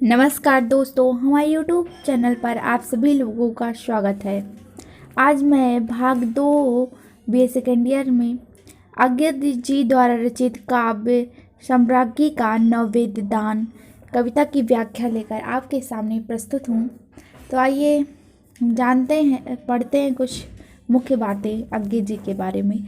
नमस्कार दोस्तों, हमारे यूट्यूब चैनल पर आप सभी लोगों का स्वागत है। आज मैं भाग 2 बीए सेकेंड ईयर में अज्ञे जी द्वारा रचित काव्य सम्राज्ञी का नववेद दान कविता की व्याख्या लेकर आपके सामने प्रस्तुत हूँ। तो आइए जानते हैं, पढ़ते हैं कुछ मुख्य बातें अज्ञे जी के बारे में।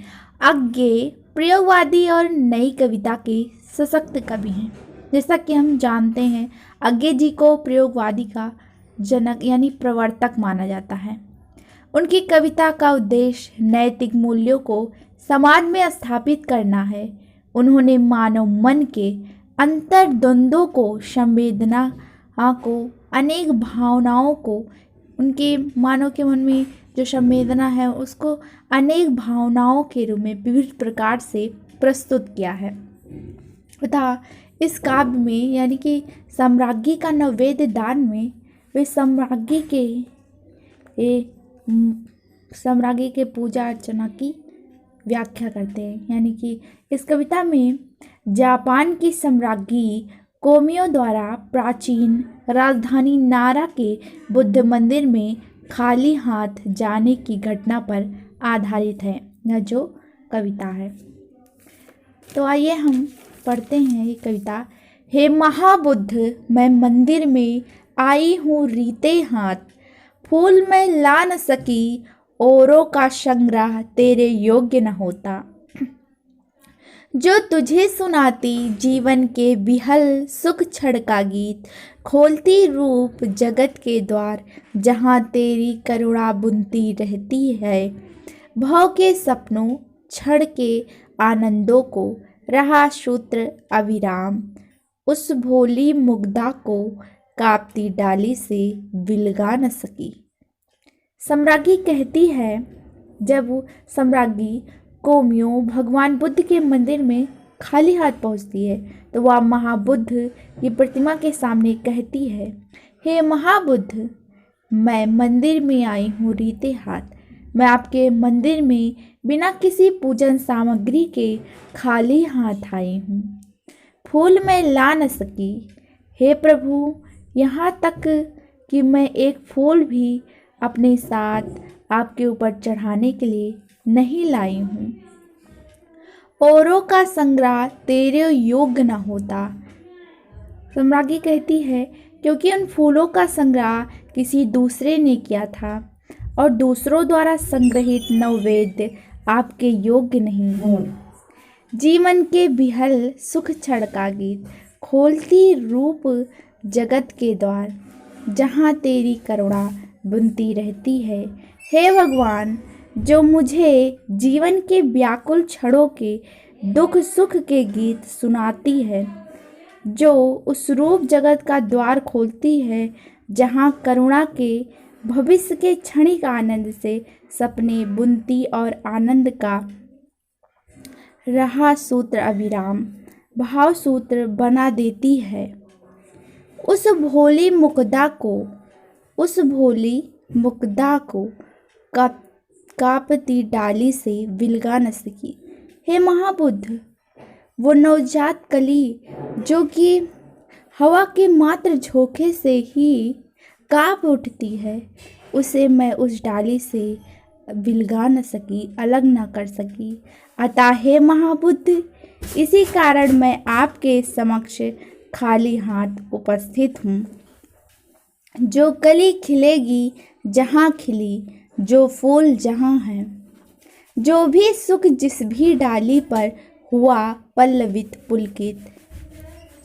अज्ञे प्रयोगवादी और नई कविता के सशक्त कवि हैं। जैसा कि हम जानते हैं, अज्ञे जी को प्रयोगवादी का जनक यानी प्रवर्तक माना जाता है। उनकी कविता का उद्देश्य नैतिक मूल्यों को समाज में स्थापित करना है। उन्होंने मानव मन के अंतर्द्वंद्वों को, संवेदना को, अनेक भावनाओं को, उनके मानव के मन में जो संवेदना है उसको अनेक भावनाओं के रूप में विविध प्रकार से प्रस्तुत किया है तथा इस काव्य में यानी कि सम्राज्ञी का नववेद दान में वे सम्राज्ञी के पूजा अर्चना की व्याख्या करते हैं। यानी कि इस कविता में जापान की सम्राज्ञी कोमियो द्वारा प्राचीन राजधानी नारा के बुद्ध मंदिर में खाली हाथ जाने की घटना पर आधारित है यह जो कविता है। तो आइए हम पढ़ते हैं ये कविता। हे महाबुद्ध, मैं मंदिर में आई हूँ रीते हाथ, फूल मैं ला न सकी, औरों का संग्रह तेरे योग्य न होता। जो तुझे सुनाती जीवन के बिहल सुख क्षण का गीत, खोलती रूप जगत के द्वार, जहाँ तेरी करुणा बुनती रहती है। भाव के सपनों क्षण के आनंदों को रहा सूत्र अविराम, उस भोली मुग्धा को कांपती डाली से विलगा न सकी। सम्राज्ञी कहती है, जब सम्राज्ञी कोमियो भगवान बुद्ध के मंदिर में खाली हाथ पहुंचती है तो वह महाबुद्ध की प्रतिमा के सामने कहती है, हे महाबुद्ध, मैं मंदिर में आई हूँ रीते हाथ। मैं आपके मंदिर में बिना किसी पूजन सामग्री के खाली हाथ आई हूँ। फूल मैं ला न सकी, हे प्रभु, यहाँ तक कि मैं एक फूल भी अपने साथ आपके ऊपर चढ़ाने के लिए नहीं लाई हूँ। औरों का संग्रह तेरे योग्य न होता। सम्राज्ञी कहती है, क्योंकि उन फूलों का संग्रह किसी दूसरे ने किया था और दूसरों द्वारा संग्रहित नववेद आपके योग्य नहीं हो। जीवन के बिहल सुख क्षण का गीत, खोलती रूप जगत के द्वार, जहाँ तेरी करुणा बुनती रहती है। हे भगवान, जो मुझे जीवन के व्याकुल क्षणों के दुख सुख के गीत सुनाती है, जो उस रूप जगत का द्वार खोलती है, जहाँ करुणा के भविष्य के क्षणिक आनंद से सपने बुनती और आनंद का रहा सूत्र अविराम भाव सूत्र बना देती है। उस भोली मुग्धा को कांपती डाली से विलगा न सकी। हे महाबुद्ध, वो नवजात कली जो कि हवा के मात्र झोंके से ही कांप उठती है, उसे मैं उस डाली से विलगा न सकी, अलग न कर सकी। अतः हे महाबुद्ध, इसी कारण मैं आपके समक्ष खाली हाथ उपस्थित हूँ। जो कली खिलेगी जहाँ खिली, जो फूल जहाँ है, जो भी सुख जिस भी डाली पर हुआ पल्लवित पुलकित।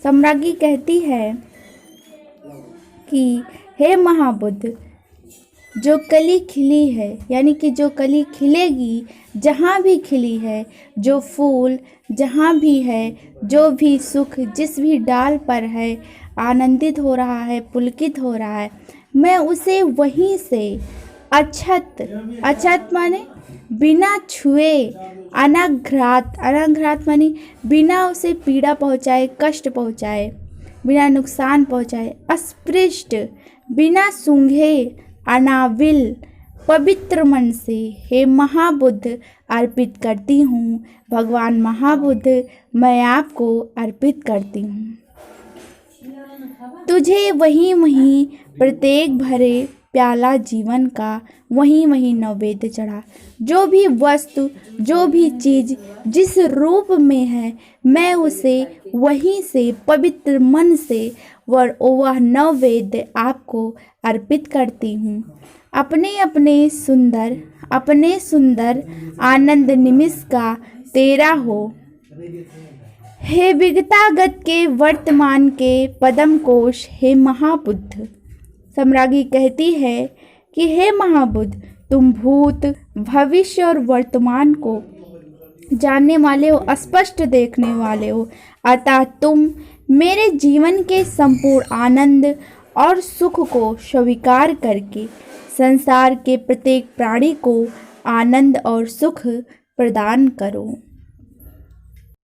सम्राज्ञी कहती है कि हे महाबुद्ध, जो कली खिली है यानी कि जो कली खिलेगी जहाँ भी खिली है, जो फूल जहाँ भी है, जो भी सुख जिस भी डाल पर है, आनंदित हो रहा है, पुलकित हो रहा है, मैं उसे वहीं से अछत माने बिना छुए, अनाघ्रात माने बिना उसे पीड़ा पहुँचाए, कष्ट पहुँचाए, बिना नुकसान पहुँचाए, अस्पृष्ट, बिना सूंघे, अनाविल, पवित्र मन से हे महाबुद्ध अर्पित करती हूँ। भगवान महाबुद्ध, मैं आपको अर्पित करती हूँ। तुझे वहीं वहीं प्रत्येक भरे प्याला जीवन का, वहीं वहीं नैवेद्य चढ़ा। जो भी वस्तु, जो भी चीज जिस रूप में है, मैं उसे वहीं से पवित्र मन से वह नैवेद्य आपको अर्पित करती हूँ। अपने सुंदर आनंद निमिष का तेरा हो। हे विगतागत के वर्तमान के पदम कोश, हे महाबुद्ध। सम्राज्ञी कहती है कि हे महाबुद्ध, तुम भूत, भविष्य और वर्तमान को जानने वाले हो, स्पष्ट देखने वाले हो, अतः तुम मेरे जीवन के संपूर्ण आनंद और सुख को स्वीकार करके संसार के प्रत्येक प्राणी को आनंद और सुख प्रदान करो।